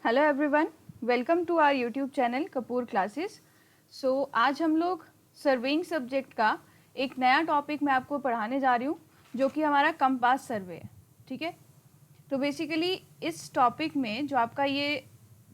Hello everyone, welcome to our YouTube channel Kapoor classes. आज हम लोग सर्वेइंग सब्जेक्ट का एक नया टॉपिक मैं आपको पढ़ाने जा रही हूँ जो कि हमारा कंपास सर्वे है। ठीक है, तो बेसिकली इस टॉपिक में जो आपका ये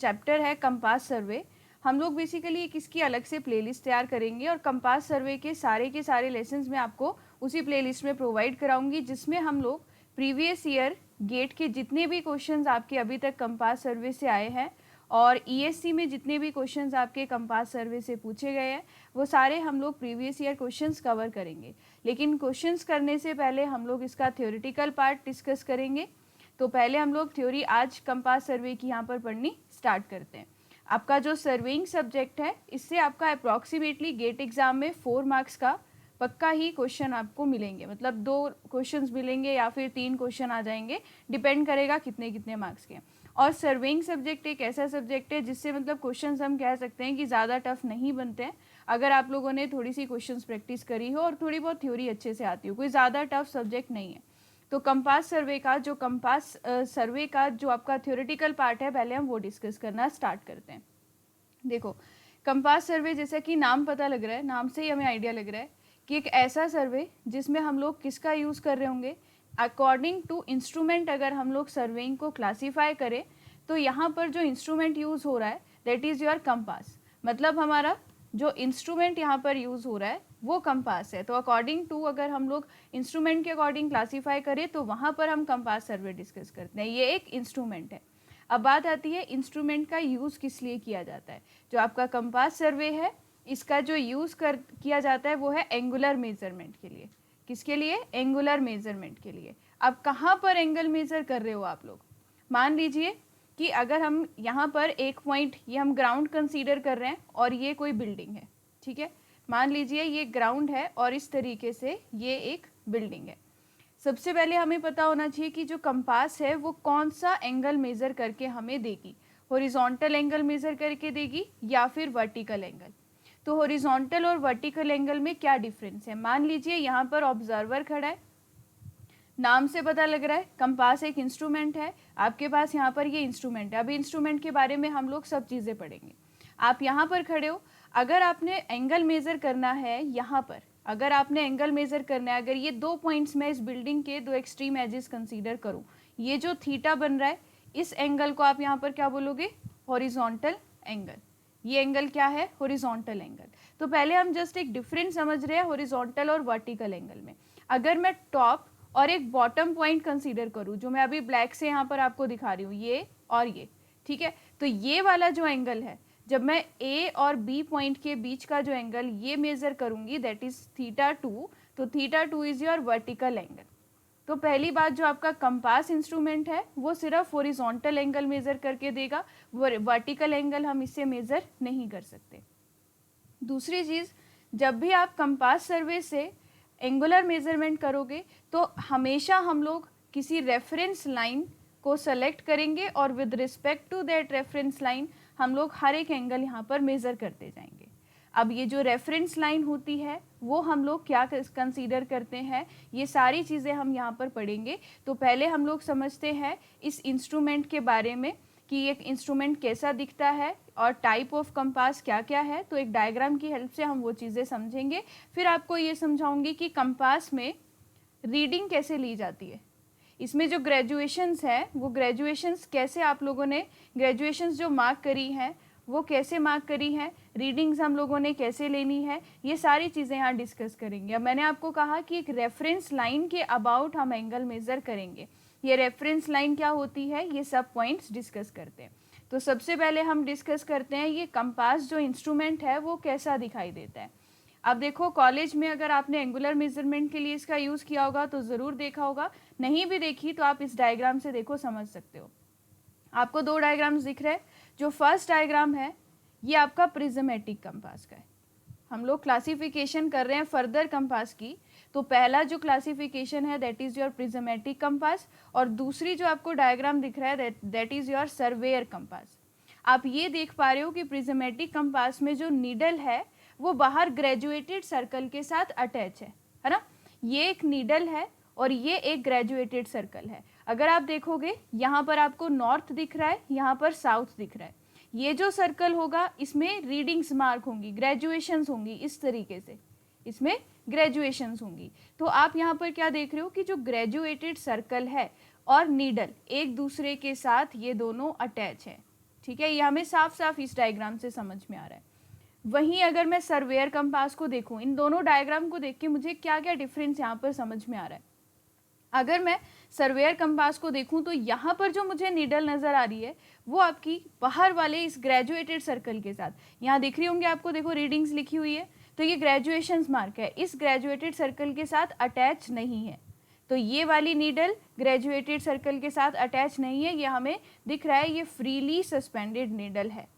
चैप्टर है कंपास सर्वे, हम लोग बेसिकली एक इसकी अलग से प्लेलिस्ट तैयार करेंगे और कंपास सर्वे के सारे लेसन्स मैं आपको उसी प्लेलिस्ट में प्रोवाइड कराऊंगी, जिसमें हम लोग प्रीवियस ईयर गेट के जितने भी क्वेश्चंस आपके अभी तक कंपास सर्वे से आए हैं और ईएससी में जितने भी क्वेश्चंस आपके कंपास सर्वे से पूछे गए हैं वो सारे हम लोग प्रीवियस ईयर क्वेश्चंस कवर करेंगे। लेकिन क्वेश्चंस करने से पहले हम लोग इसका थ्योरेटिकल पार्ट डिस्कस करेंगे। तो पहले हम लोग थ्योरी आज कंपास सर्वे की यहाँ पर पढ़नी स्टार्ट करते हैं। आपका जो सर्वेइंग सब्जेक्ट है इससे आपका अप्रॉक्सीमेटली गेट एग्जाम में 4 मार्क्स का पक्का ही क्वेश्चन आपको मिलेंगे, मतलब 2 क्वेश्चंस मिलेंगे या फिर 3 क्वेश्चन आ जाएंगे, डिपेंड करेगा कितने कितने मार्क्स के। और सर्वेइंग सब्जेक्ट एक ऐसा सब्जेक्ट है जिससे मतलब क्वेश्चंस हम कह सकते हैं कि ज़्यादा टफ नहीं बनते हैं अगर आप लोगों ने थोड़ी सी क्वेश्चंस प्रैक्टिस करी हो और थोड़ी बहुत थ्योरी अच्छे से आती हो। कोई ज़्यादा टफ सब्जेक्ट नहीं है। तो कंपास सर्वे का जो आपका थ्योरेटिकल पार्ट है पहले हम वो डिस्कस करना स्टार्ट करते हैं। देखो, कंपास सर्वे जैसा कि नाम पता लग रहा है, नाम से ही हमें आइडिया लग रहा है कि एक ऐसा सर्वे जिसमें हम लोग किसका यूज़ कर रहे होंगे अकॉर्डिंग टू इंस्ट्रूमेंट। अगर हम लोग सर्वेइंग को क्लासीफाई करें तो यहाँ पर जो इंस्ट्रूमेंट यूज़ हो रहा है दैट इज़ योर कंपास। मतलब हमारा जो इंस्ट्रूमेंट यहाँ पर यूज़ हो रहा है वो कंपास है। तो अकॉर्डिंग टू अगर हम लोग इंस्ट्रूमेंट के अकॉर्डिंग क्लासीफाई करें तो वहाँ पर हम कंपास सर्वे डिस्कस करते हैं। ये एक इंस्ट्रूमेंट है। अब बात आती है इंस्ट्रूमेंट का यूज़ किस लिए किया जाता है। जो आपका कंपास सर्वे है इसका जो यूज़ किया जाता है वो है एंगुलर मेजरमेंट के लिए। किसके लिए? एंगुलर मेजरमेंट के लिए। अब कहाँ पर एंगल मेज़र कर रहे हो आप लोग? मान लीजिए कि अगर हम यहाँ पर एक पॉइंट, ये हम ग्राउंड कंसीडर कर रहे हैं और ये कोई बिल्डिंग है। ठीक है, मान लीजिए ये ग्राउंड है और इस तरीके से ये एक बिल्डिंग है। सबसे पहले हमें पता होना चाहिए कि जो कंपास है वो कौन सा एंगल मेज़र करके हमें देगी। हॉरिजॉन्टल एंगल मेज़र करके देगी या फिर वर्टिकल एंगल। तो हॉरिजॉन्टल और वर्टिकल एंगल में क्या डिफरेंस है? मान लीजिए यहाँ पर ऑब्जर्वर खड़ा है, नाम से पता लग रहा है कंपास एक इंस्ट्रूमेंट है। आपके पास यहाँ पर ये इंस्ट्रूमेंट है। अभी इंस्ट्रूमेंट के बारे में हम लोग सब चीज़ें पढ़ेंगे। आप यहाँ पर खड़े हो, अगर आपने एंगल मेज़र करना है यहाँ पर, अगर आपने एंगल मेज़र करना है, अगर ये 2 पॉइंट्स में इस बिल्डिंग के 2 एक्सट्रीम एजेस कंसीडर करूँ, ये जो थीटा बन रहा है इस एंगल को आप यहाँ पर क्या बोलोगे? Horizontal angle. ये एंगल क्या है? Horizontal angle. तो पहले हम जस्ट एक डिफरेंस समझ रहे हैं हॉरिजॉन्टल और वर्टिकल एंगल में। अगर मैं टॉप और एक बॉटम पॉइंट कंसीडर करूँ, जो मैं अभी ब्लैक से यहाँ पर आपको दिखा रही हूँ, ये और ये, ठीक है, तो ये वाला जो एंगल है, जब मैं ए और बी पॉइंट के बीच का जो एंगल ये मेजर करूँगी दैट इज θ2, तो θ2 इज योर वर्टिकल एंगल। तो पहली बात, जो आपका कंपास इंस्ट्रूमेंट है वो सिर्फ हॉरिजॉन्टल एंगल मेज़र करके देगा, वर्टिकल एंगल हम इससे मेज़र नहीं कर सकते। दूसरी चीज़, जब भी आप कंपास सर्वे से एंगुलर मेज़रमेंट करोगे तो हमेशा हम लोग किसी रेफरेंस लाइन को सेलेक्ट करेंगे और with respect to that reference line हम लोग हर एक एंगल यहाँ पर मेज़र करते जाएंगे। अब ये जो रेफरेंस लाइन होती है वो हम लोग क्या कंसीडर करते हैं, ये सारी चीज़ें हम यहाँ पर पढ़ेंगे। तो पहले हम लोग समझते हैं इस इंस्ट्रूमेंट के बारे में कि एक इंस्ट्रूमेंट कैसा दिखता है और टाइप ऑफ कंपास क्या क्या है। तो एक डायग्राम की हेल्प से हम वो चीज़ें समझेंगे। फिर आपको ये समझाऊंगी कि कंपास में रीडिंग कैसे ली जाती है। इसमें जो ग्रेजुएशंस है वो ग्रेजुएशंस कैसे आप लोगों ने ग्रेजुएशंस जो मार्क करी हैं वो कैसे मार्क करी हैं, रीडिंग्स हम लोगों ने कैसे लेनी है, ये सारी चीज़ें यहाँ डिस्कस करेंगे। अब मैंने आपको कहा कि एक रेफरेंस लाइन के अबाउट हम एंगल मेज़र करेंगे। ये रेफरेंस लाइन क्या होती है ये सब पॉइंट्स डिस्कस करते हैं। तो सबसे पहले हम डिस्कस करते हैं ये कंपास जो इंस्ट्रूमेंट है वो कैसा दिखाई देता है। अब देखो, कॉलेज में अगर आपने एंगुलर मेजरमेंट के लिए इसका यूज़ किया होगा तो ज़रूर देखा होगा, नहीं भी देखी तो आप इस डायग्राम से देखो, समझ सकते हो। आपको 2 डायग्राम्स दिख रहे हैं। जो फर्स्ट डायग्राम है ये आपका प्रिज्मेटिक कंपास का है। हम लोग क्लासिफिकेशन कर रहे हैं फर्दर कंपास की, तो पहला जो क्लासिफिकेशन है that is your prismatic compass और दूसरी जो आपको डायग्राम दिख रहा है that is your surveyor compass. आप ये देख पा रहे हो कि प्रिज्मेटिक कंपास में जो नीडल है वो बाहर ग्रेजुएटेड सर्कल के साथ अटैच है ना। ये एक नीडल है और ये एक ग्रेजुएटेड सर्कल है। अगर आप देखोगे यहाँ पर आपको नॉर्थ दिख रहा है, यहाँ पर साउथ दिख रहा है। ये जो सर्कल होगा इसमें रीडिंग्स मार्क होंगी, ग्रेजुएशंस होंगी, इस तरीके से इसमें ग्रेजुएशंस होंगी। तो आप यहाँ पर क्या देख रहे हो कि जो ग्रेजुएटेड सर्कल है और नीडल एक दूसरे के साथ ये दोनों अटैच है। ठीक है, ये हमें साफ साफ इस डायग्राम से समझ में आ रहा है। वहीं अगर मैं सर्वेयर कंपास को देखूं, इन दोनों डायग्राम को देख के मुझे क्या क्या डिफरेंस यहाँ पर समझ में आ रहा है। अगर मैं सर्वेयर कंपास को देखूं तो यहाँ पर जो मुझे नीडल नजर आ रही है वो आपकी बाहर वाले इस ग्रेजुएटेड सर्कल के साथ, यहाँ दिख रही होंगी आपको, देखो रीडिंग्स लिखी हुई है, तो ये ग्रेजुएशंस मार्क है, इस ग्रेजुएटेड सर्कल के साथ अटैच नहीं है। तो ये वाली नीडल ग्रेजुएटेड सर्कल के साथ अटैच नहीं है, ये हमें दिख रहा है, ये फ्रीली सस्पेंडेड नीडल है।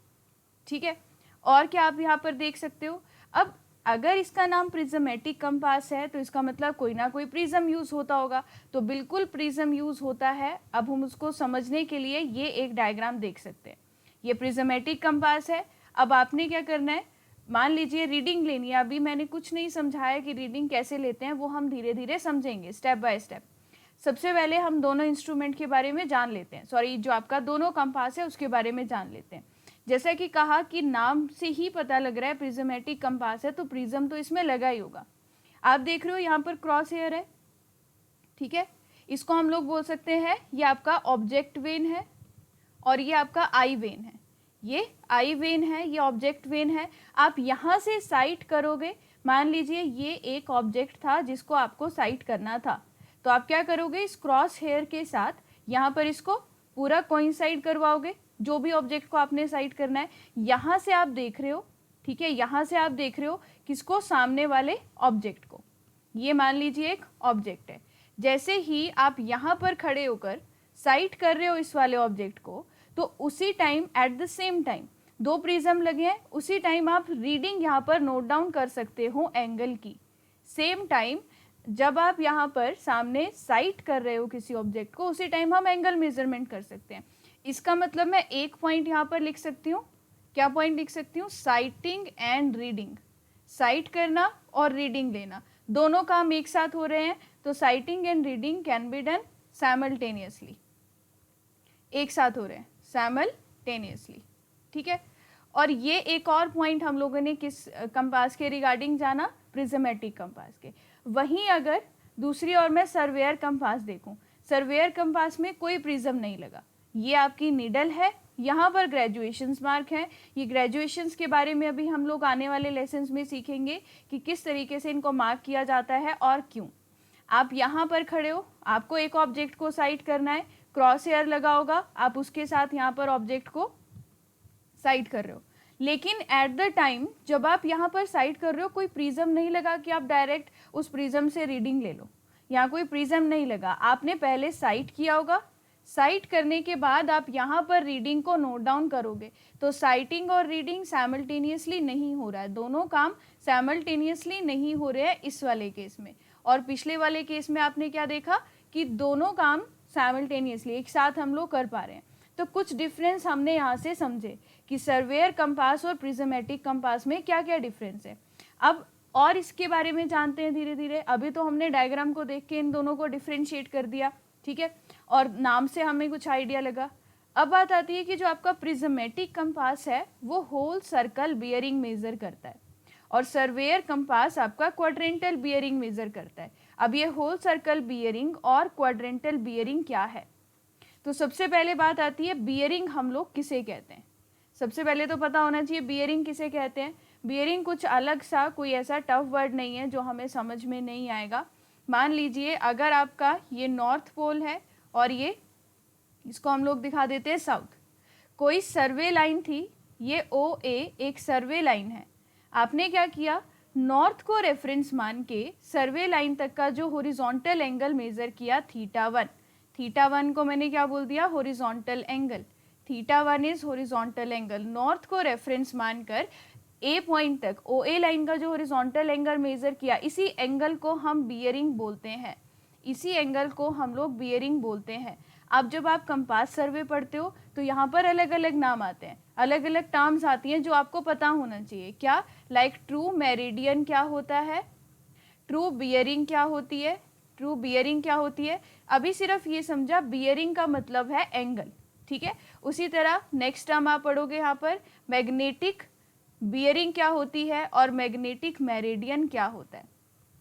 ठीक है, और क्या आप यहाँ पर देख सकते हो, अब अगर इसका नाम प्रिज्मेटिक कंपास है तो इसका मतलब कोई ना कोई प्रिज्म यूज होता होगा, तो बिल्कुल प्रिज्म यूज होता है। अब हम उसको समझने के लिए ये एक डायग्राम देख सकते हैं। ये प्रिज्मेटिक कंपास है। अब आपने क्या करना है, मान लीजिए रीडिंग लेनी है, अभी मैंने कुछ नहीं समझाया कि रीडिंग कैसे लेते हैं, वो हम धीरे धीरे समझेंगे स्टेप बाय स्टेप। सबसे पहले हम दोनों इंस्ट्रूमेंट के बारे में जान लेते हैं, सॉरी जो आपका दोनों कंपास है उसके बारे में जान लेते हैं। जैसा कि कहा कि नाम से ही पता लग रहा है प्रिज्मेटिक कंपास है, तो प्रिज्म तो इसमें लगा ही होगा। आप देख रहे हो यहाँ पर क्रॉस हेयर है, ठीक है, इसको हम लोग बोल सकते हैं ये आपका ऑब्जेक्ट वेन है और ये आपका आई वेन है। ये आई वेन है, ये ऑब्जेक्ट वेन है। आप यहाँ से साइट करोगे, मान लीजिए ये एक ऑब्जेक्ट था जिसको आपको साइट करना था, तो आप क्या करोगे, इस क्रॉस हेयर के साथ यहाँ पर इसको पूरा कोइंसाइड करवाओगे, जो भी ऑब्जेक्ट को आपने साइट करना है। यहाँ से आप देख रहे हो, ठीक है, यहाँ से आप देख रहे हो किसको, सामने वाले ऑब्जेक्ट को। ये मान लीजिए एक ऑब्जेक्ट है। जैसे ही आप यहाँ पर खड़े होकर साइट कर रहे हो इस वाले ऑब्जेक्ट को, तो उसी time at the same time दो प्रिज्म लगे हैं, उसी टाइम आप रीडिंग यहाँ पर नोट डाउन कर सकते हो एंगल की। सेम टाइम जब आप यहाँ पर सामने साइट कर रहे हो किसी ऑब्जेक्ट को, उसी टाइम हम एंगल मेजरमेंट कर सकते हैं। इसका मतलब मैं एक पॉइंट यहाँ पर लिख सकती हूँ, क्या पॉइंट लिख सकती हूँ, साइटिंग एंड रीडिंग। साइट करना और रीडिंग लेना, दोनों काम एक साथ हो रहे हैं, तो sighting and reading can be done simultaneously, एक साथ हो रहे हैं साइमल्टेनियसली। ठीक है, और ये एक और पॉइंट हम लोगों ने किस कंपास के रिगार्डिंग जाना, प्रिज्मेटिक कंपास के। वहीं अगर दूसरी ओर मैं सर्वेयर कंपास देखूं, सर्वेयर कंपास में कोई प्रिज्म नहीं लगा, ये आपकी नीडल है, यहाँ पर ग्रेजुएशंस मार्क हैं। ये ग्रेजुएशंस के बारे में अभी हम लोग आने वाले लेसन्स में सीखेंगे कि किस तरीके से इनको मार्क किया जाता है और क्यों। आप यहाँ पर खड़े हो, आपको एक ऑब्जेक्ट को साइट करना है, क्रॉस हेयर लगा होगा, आप उसके साथ यहाँ पर ऑब्जेक्ट को साइट कर रहे हो, लेकिन एट द टाइम जब आप यहाँ पर साइट कर रहे हो, कोई प्रिज्म नहीं लगा कि आप डायरेक्ट उस प्रिज्म से रीडिंग ले लो। यहाँ कोई प्रिज्म नहीं लगा, आपने पहले साइट किया होगा, साइट करने के बाद आप यहाँ पर रीडिंग को नोट डाउन करोगे। तो साइटिंग और रीडिंग साइमल्टेनियसली नहीं हो रहा है, दोनों काम साइमल्टेनियसली नहीं हो रहे हैं इस वाले केस में। और पिछले वाले केस में आपने क्या देखा कि दोनों काम साइमल्टेनियसली एक साथ हम लोग कर पा रहे हैं। तो कुछ डिफरेंस हमने यहाँ से समझे कि सर्वेयर कंपास और प्रिज्मेटिक कंपास में क्या क्या डिफरेंस है। अब और इसके बारे में जानते हैं धीरे धीरे। अभी तो हमने डायग्राम को देख के इन दोनों को डिफ्रेंशिएट कर दिया, ठीक है, और नाम से हमें कुछ आइडिया लगा। अब बात आती है कि जो आपका प्रिज्मेटिक कंपास है वो होल सर्कल बियरिंग मेजर करता है और सर्वेयर कंपास आपका क्वाड्रेंटल बियरिंग मेजर करता है। अब ये होल सर्कल बियरिंग और क्वाड्रेंटल बियरिंग क्या है, तो सबसे पहले बात आती है बियरिंग हम लोग किसे कहते हैं। सबसे पहले तो पता होना चाहिए बियरिंग किसे कहते हैं। बियरिंग कुछ अलग सा, कोई ऐसा टफ वर्ड नहीं है जो हमें समझ में नहीं आएगा। मान लीजिए अगर आपका ये नॉर्थ पोल है और ये, इसको हम लोग दिखा देते हैं साउथ, कोई सर्वे लाइन थी, ये OA एक सर्वे लाइन है। आपने क्या किया, नॉर्थ को रेफरेंस मान के सर्वे लाइन तक का जो हॉरिजॉन्टल एंगल मेजर किया θ1, θ1 को मैंने क्या बोल दिया, horizontal angle. θ1 is horizontal angle. North को रेफरेंस मानकर A पॉइंट तक OA लाइन का जो हॉरिजॉन्टल एंगल मेजर किया, इसी एंगल को हम बियरिंग बोलते हैं, इसी एंगल को हम लोग बियरिंग बोलते हैं। अब जब आप कंपास सर्वे पढ़ते हो तो यहाँ पर अलग अलग नाम आते हैं, अलग अलग टर्म्स आती हैं जो आपको पता होना चाहिए। क्या, लाइक ट्रू मेरिडियन क्या होता है, ट्रू बियरिंग क्या होती है, ट्रू बियरिंग क्या होती है? अभी सिर्फ ये समझा बियरिंग का मतलब है एंगल, ठीक है। उसी तरह नेक्स्ट टर्म आप पढ़ोगे यहाँ पर मैग्नेटिक बियरिंग क्या होती है और मैग्नेटिक मेरिडियन क्या होता है।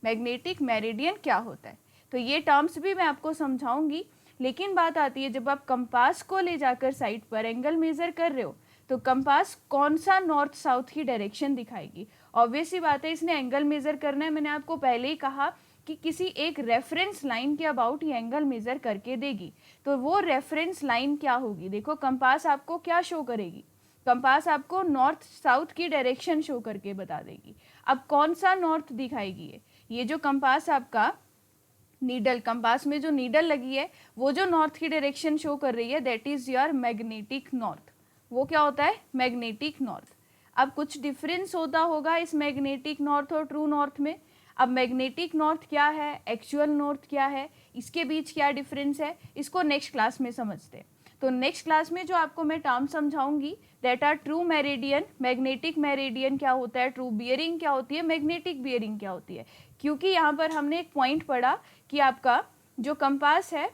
मैग्नेटिक मेरिडियन क्या होता है, तो ये टर्म्स भी मैं आपको समझाऊंगी। लेकिन बात आती है जब आप कंपास को ले जाकर साइड पर एंगल मेजर कर रहे हो तो कंपास कौन सा नॉर्थ साउथ की डायरेक्शन दिखाएगी। ऑब्वियस सी बात है, इसने एंगल मेजर करना है। मैंने आपको पहले ही कहा कि किसी एक रेफरेंस लाइन के अबाउट ये एंगल मेजर करके देगी। तो वो रेफरेंस लाइन क्या होगी? देखो कंपास आपको क्या शो करेगी? कंपास आपको नॉर्थ साउथ की डायरेक्शन शो करके बता देगी। अब कौन सा नॉर्थ दिखाएगी? ये जो कंपास आपका नीडल, कंपास में जो नीडल लगी है वो जो नॉर्थ की डायरेक्शन शो कर रही है that is your magnetic north. वो क्या होता है? Magnetic north. अब कुछ डिफरेंस होता होगा इस मैग्नेटिक नॉर्थ और ट्रू नॉर्थ में। अब मैग्नेटिक नॉर्थ क्या है, एक्चुअल नॉर्थ क्या है, इसके बीच क्या डिफरेंस है, इसको नेक्स्ट क्लास में समझते हैं। तो नेक्स्ट क्लास में जो आपको मैं टर्म समझाऊंगी that are true meridian, magnetic meridian क्या होता है, ट्रू बियरिंग क्या होती है, मैग्नेटिक बियरिंग क्या होती है। क्योंकि यहाँ पर हमने एक पॉइंट पढ़ा कि आपका जो कंपास है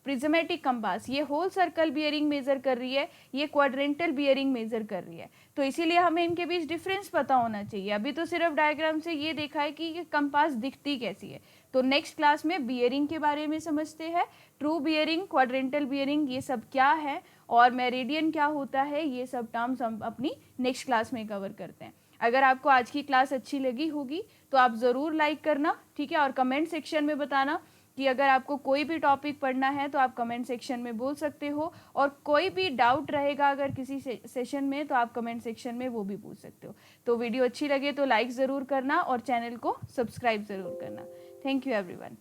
प्रिज्मेटिक कंपास, ये होल सर्कल बियरिंग मेजर कर रही है, ये क्वाड्रेंटल बियरिंग मेजर कर रही है। तो इसीलिए हमें इनके बीच डिफरेंस पता होना चाहिए। अभी तो सिर्फ डायग्राम से ये देखा है कि ये कंपास दिखती कैसी है। तो नेक्स्ट क्लास में बियरिंग के बारे में समझते हैं, ट्रू बियरिंग, क्वाड्रेंटल बियरिंग, ये सब क्या है और मेरिडियन क्या होता है, ये सब टर्म्स हम अपनी नेक्स्ट क्लास में कवर करते हैं। अगर आपको आज की क्लास अच्छी लगी होगी तो आप ज़रूर लाइक करना, ठीक है। और कमेंट सेक्शन में बताना कि अगर आपको कोई भी टॉपिक पढ़ना है तो आप कमेंट सेक्शन में बोल सकते हो। और कोई भी डाउट रहेगा अगर किसी सेशन में तो आप कमेंट सेक्शन में वो भी पूछ सकते हो। तो वीडियो अच्छी लगे तो लाइक ज़रूर करना और चैनल को सब्सक्राइब ज़रूर करना। Thank you everyone.